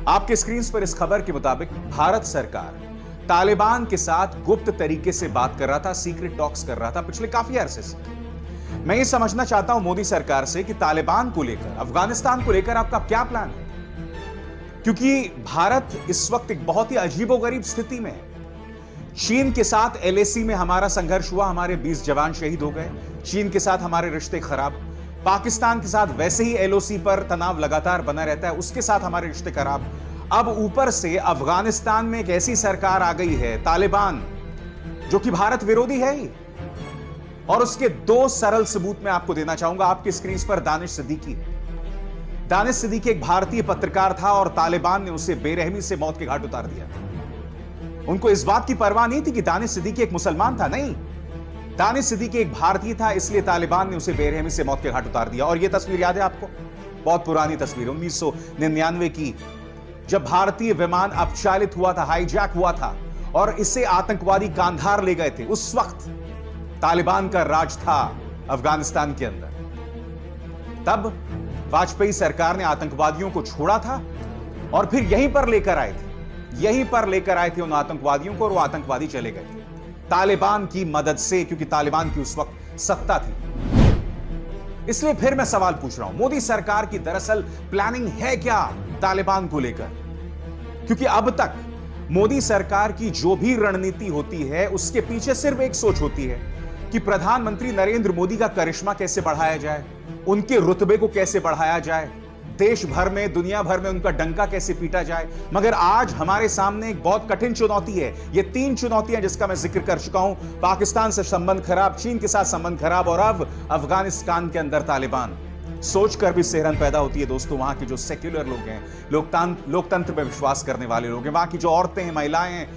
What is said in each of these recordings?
आपके स्क्रीन पर इस खबर के मुताबिक भारत सरकार तालिबान के साथ गुप्त तरीके से बात कर रहा था, सीक्रेट टॉक्स कर रहा था पिछले काफी अरसे से। मैं ये समझना चाहता हूं मोदी सरकार से कि तालिबान को लेकर, अफगानिस्तान को लेकर आपका क्या प्लान है, क्योंकि भारत इस वक्त एक बहुत ही अजीबोगरीब स्थिति में है। चीन के साथ एलएसी में हमारा संघर्ष हुआ, हमारे 20 जवान शहीद हो गए। चीन के साथ हमारे रिश्ते खराब, पाकिस्तान के साथ वैसे ही एलओसी पर तनाव लगातार बना रहता है, उसके साथ हमारे रिश्ते खराब। अब ऊपर से अफगानिस्तान में एक ऐसी सरकार आ गई है तालिबान, जो कि भारत विरोधी है ही। और उसके 2 सरल सबूत मैं आपको देना चाहूंगा। आपके स्क्रीन पर दानिश सिद्दीकी एक भारतीय पत्रकार था और तालिबान ने उसे बेरहमी से मौत के घाट उतार दिया। उनको इस बात की परवाह नहीं थी कि दानिश सिद्दीकी एक मुसलमान था, नहीं, दानिश सिद्दीकी एक भारतीय था, इसलिए तालिबान ने उसे बेरहमी से मौत के घाट उतार दिया। और यह तस्वीर याद है आपको, बहुत पुरानी तस्वीर, 1999 की, जब भारतीय विमान अपचालित हुआ था, हाईजैक हुआ था और इसे आतंकवादी कांधार ले गए थे। उस वक्त तालिबान का राज था अफगानिस्तान के अंदर। तब वाजपेयी सरकार ने आतंकवादियों को छोड़ा था और फिर यहीं पर लेकर आए थे उन आतंकवादियों को, और वो आतंकवादी चले गए थे तालिबान की मदद से, क्योंकि तालिबान की उस वक्त सत्ता थी। इसलिए फिर मैं सवाल पूछ रहा हूं, मोदी सरकार की दरअसल प्लानिंग है क्या तालिबान को लेकर? क्योंकि अब तक मोदी सरकार की जो भी रणनीति होती है, उसके पीछे सिर्फ एक सोच होती है कि प्रधानमंत्री नरेंद्र मोदी का करिश्मा कैसे बढ़ाया जाए, उनके रुतबे को कैसे बढ़ाया जाए, देश भर में, दुनिया भर में उनका डंका कैसे पीटा जाए। मगर आज हमारे सामने एक बहुत कठिन चुनौती है। ये 3 चुनौतियां जिसका मैं जिक्र कर चुका हूं, पाकिस्तान से संबंध खराब, चीन के साथ संबंध खराब और अब अफगानिस्तान के अंदर तालिबान। सोचकर भी सिहरन पैदा होती है दोस्तों, वहां के जो सेक्युलर लोग हैं, लोकतंत्र में विश्वास करने वाले लोग हैं, वहां की जो औरतें हैं, महिलाएं हैं,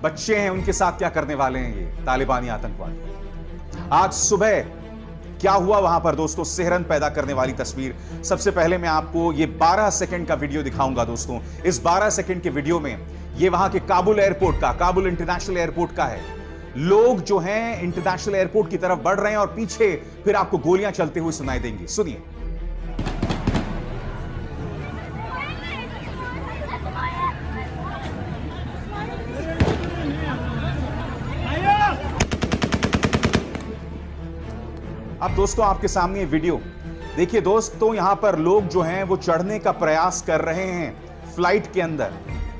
बच्चे हैं, उनके साथ क्या करने वाले हैं ये तालिबानी आतंकवादी। आज सुबह क्या हुआ वहां पर दोस्तों, सिहरन पैदा करने वाली तस्वीर। सबसे पहले मैं आपको ये 12 सेकंड का वीडियो दिखाऊंगा दोस्तों। इस 12 सेकंड के वीडियो में ये वहां के काबुल एयरपोर्ट का, काबुल इंटरनेशनल एयरपोर्ट का है। लोग जो हैं इंटरनेशनल एयरपोर्ट की तरफ बढ़ रहे हैं और पीछे फिर आपको गोलियां चलते हुए सुनाई देंगी, सुनिए। अब दोस्तों आपके सामने ये वीडियो देखिए दोस्तों, यहां पर लोग जो हैं वो चढ़ने का प्रयास कर रहे हैं फ्लाइट के अंदर।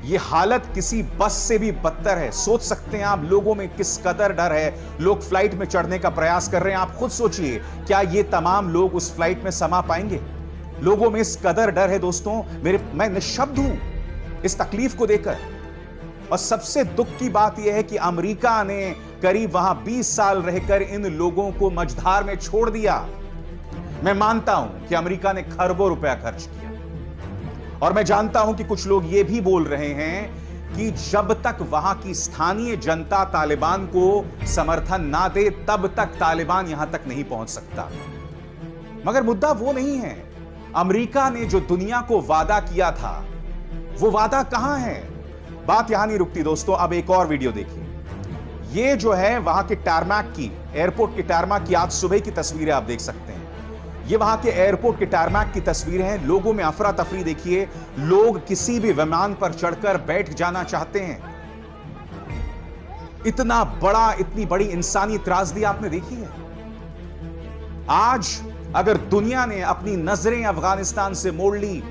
ये हालत किसी बस से भी बदतर है। सोच सकते हैं आप लोगों में किस कदर डर है। लोग फ्लाइट में चढ़ने का प्रयास कर रहे हैं। आप खुद सोचिए, क्या ये तमाम लोग उस फ्लाइट में समा पाएंगे? लोगों में इस कदर डर है दोस्तों, मैं निशब्द हूं इस तकलीफ को देखकर। और सबसे दुख की बात यह है कि अमेरिका ने करीब वहां 20 साल रहकर इन लोगों को मझधार में छोड़ दिया। मैं मानता हूं कि अमेरिका ने खरबों रुपया खर्च किया, और मैं जानता हूं कि कुछ लोग यह भी बोल रहे हैं कि जब तक वहां की स्थानीय जनता तालिबान को समर्थन ना दे, तब तक तालिबान यहां तक नहीं पहुंच सकता। मगर मुद्दा वो नहीं है। अमेरिका ने जो दुनिया को वादा किया था, वो वादा कहां है? बात यहां नहीं रुकती दोस्तों, अब एक और वीडियो देखिए। ये जो है वहां के टारमैक की, एयरपोर्ट के टारमैक की आज सुबह की तस्वीरें आप देख सकते हैं। ये वहां के एयरपोर्ट के टारमैक की तस्वीरें हैं। लोगों में अफरा तफरी देखिए, लोग किसी भी विमान पर चढ़कर बैठ जाना चाहते हैं। इतनी बड़ी इंसानी त्रासदी आपने देखी है? आज अगर दुनिया ने अपनी नजरें अफगानिस्तान से मोड़ ली,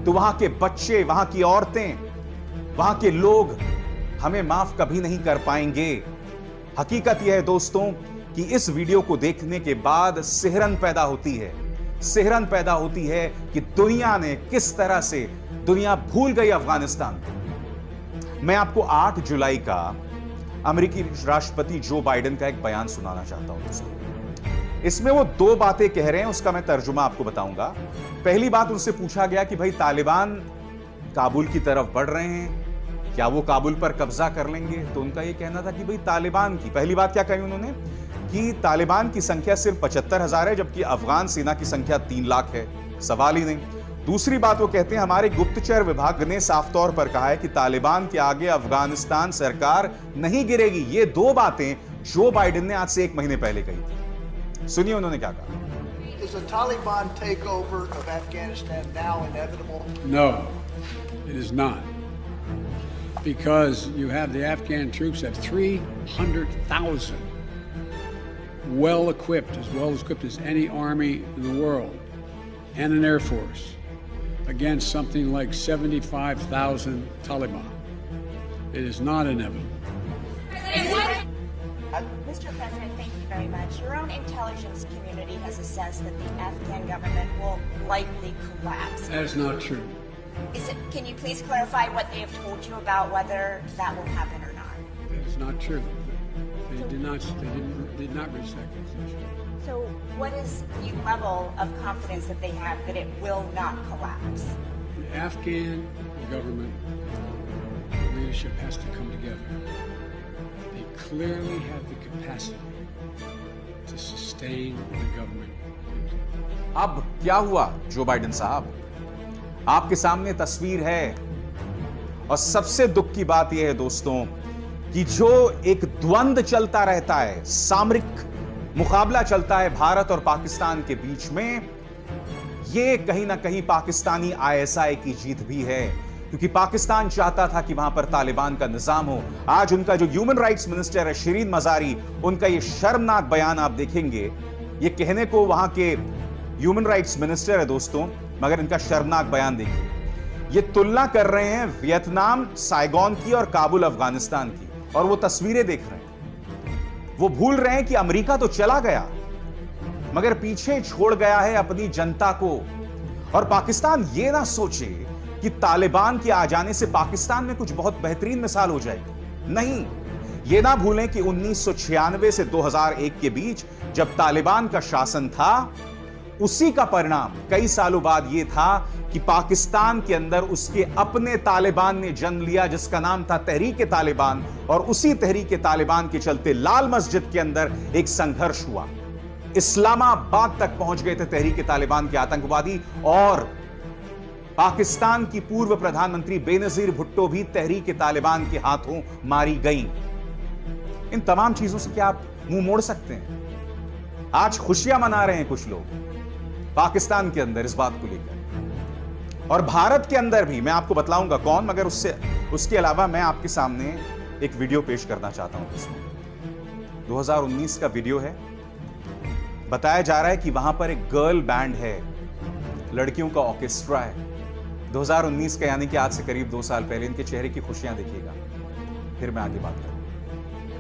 तो वहां के बच्चे, वहां की औरतें, वहां के लोग हमें माफ कभी नहीं कर पाएंगे। हकीकत यह है दोस्तों कि इस वीडियो को देखने के बाद सिहरन पैदा होती है कि दुनिया ने किस तरह से, दुनिया भूल गई अफगानिस्तान को। मैं आपको 8 जुलाई का अमेरिकी राष्ट्रपति जो बाइडेन का एक बयान सुनाना चाहता हूं दोस्तों। इसमें वो 2 बातें कह रहे हैं, उसका मैं तर्जुमा आपको बताऊंगा। पहली बात, उनसे पूछा गया कि भाई तालिबान काबुल की तरफ बढ़ रहे हैं, क्या वो काबुल पर कब्जा कर लेंगे? तो उनका ये कहना था कि भाई तालिबान की, पहली बात क्या कही उन्होंने कि तालिबान की संख्या सिर्फ 75,000 है, जबकि अफगान सेना की संख्या 3 लाख है। सवाल ही नहीं। दूसरी बात वो कहते हैं, हमारे गुप्तचर विभाग ने साफ तौर पर कहा है कि तालिबान के आगे अफगानिस्तान सरकार नहीं गिरेगी। ये 2 बातें जो बाइडेन ने आज से 1 महीने पहले कही थी। सुनिए उन्होंने क्या कहा। Is a Taliban takeover of Afghanistan now inevitable? No, it is not. Because you have the Afghan troops have 300,000 well equipped as any army in the world, and an air force against something like 75,000 Taliban. It is not inevitable. Mr. President, thank you very much. Your own intelligence community has assessed that the Afghan government will likely collapse. That is not true. Can you please clarify what they have told you about whether that will happen or not? That is not true. They did not reach that conclusion. So what is the level of confidence that they have that it will not collapse? The Afghan government leadership has to come together. They clearly have the capacity to sustain the government. अब क्या हुआ Joe Biden साहब? आपके सामने तस्वीर है और सबसे दुख की बात यह है दोस्तों कि जो एक द्वंद्व चलता रहता है, सामरिक मुकाबला चलता है भारत और पाकिस्तान के बीच में, यह कहीं ना कहीं पाकिस्तानी आईएसआई की जीत भी है, क्योंकि पाकिस्तान चाहता था कि वहां पर तालिबान का निजाम हो। आज उनका जो ह्यूमन राइट्स मिनिस्टर है शिरीन मजारी, उनका यह शर्मनाक बयान आप देखेंगे। यह कहने को वहां के ह्यूमन राइट्स मिनिस्टर है दोस्तों, मगर इनका शर्मनाक बयान देखिए। ये तुलना कर रहे हैं वियतनाम साइगोन की और काबुल अफगानिस्तान की, और वो तस्वीरें देख रहे हैं। वो भूल रहे हैं कि अमेरिका तो चला गया मगर पीछे छोड़ गया है अपनी जनता को। और पाकिस्तान ये ना सोचे कि तालिबान के आ जाने से पाकिस्तान में कुछ बहुत बेहतरीन मिसाल हो जाएगी। नहीं, ये ना भूलें कि 1996 से 2001 के बीच जब तालिबान का शासन था, उसी का परिणाम कई सालों बाद यह था कि पाकिस्तान के अंदर उसके अपने तालिबान ने जन्म लिया, जिसका नाम था तहरीक तालिबान। और उसी तहरीक तालिबान के चलते लाल मस्जिद के अंदर एक संघर्ष हुआ। इस्लामाबाद तक पहुंच गए थे तहरीक तालिबान के आतंकवादी, और पाकिस्तान की पूर्व प्रधानमंत्री बेनजीर भुट्टो भी तहरीक तालिबान के हाथों मारी गई। इन तमाम चीजों से क्या आप मुंह मोड़ सकते हैं? आज खुशियां मना रहे हैं कुछ लोग पाकिस्तान के अंदर इस बात को लेकर, और भारत के अंदर भी। मैं आपको बतलाऊंगा कौन, मगर उसके अलावा मैं आपके सामने एक वीडियो पेश करना चाहता हूं दोस्तों। 2019 का वीडियो है। बताया जा रहा है कि वहां पर एक गर्ल बैंड है, लड़कियों का ऑर्केस्ट्रा है। 2019 का, यानी कि आज से करीब 2 साल पहले। इनके चेहरे की खुशियां देखिएगा, फिर मैं आगे बात करूंगा।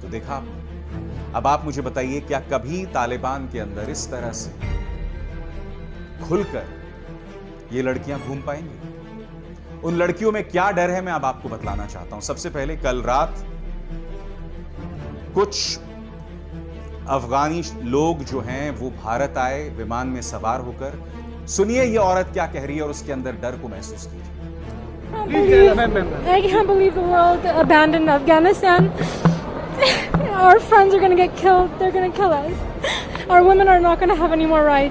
तो देखा आपने। अब आप मुझे बताइए, क्या कभी तालिबान के अंदर इस तरह से खुलकर ये लड़कियां घूम पाएंगी? उन लड़कियों में क्या डर है, मैं अब आपको बतलाना चाहता हूं। सबसे पहले, कल रात कुछ अफगानी लोग जो हैं वो भारत आए विमान में सवार होकर। सुनिए ये औरत क्या कह रही है और उसके अंदर डर को महसूस कीजिए। I can't believe the world abandoned Afghanistan. Our friends are going to get killed. They're going to kill us. Our women are not going to have any more rights.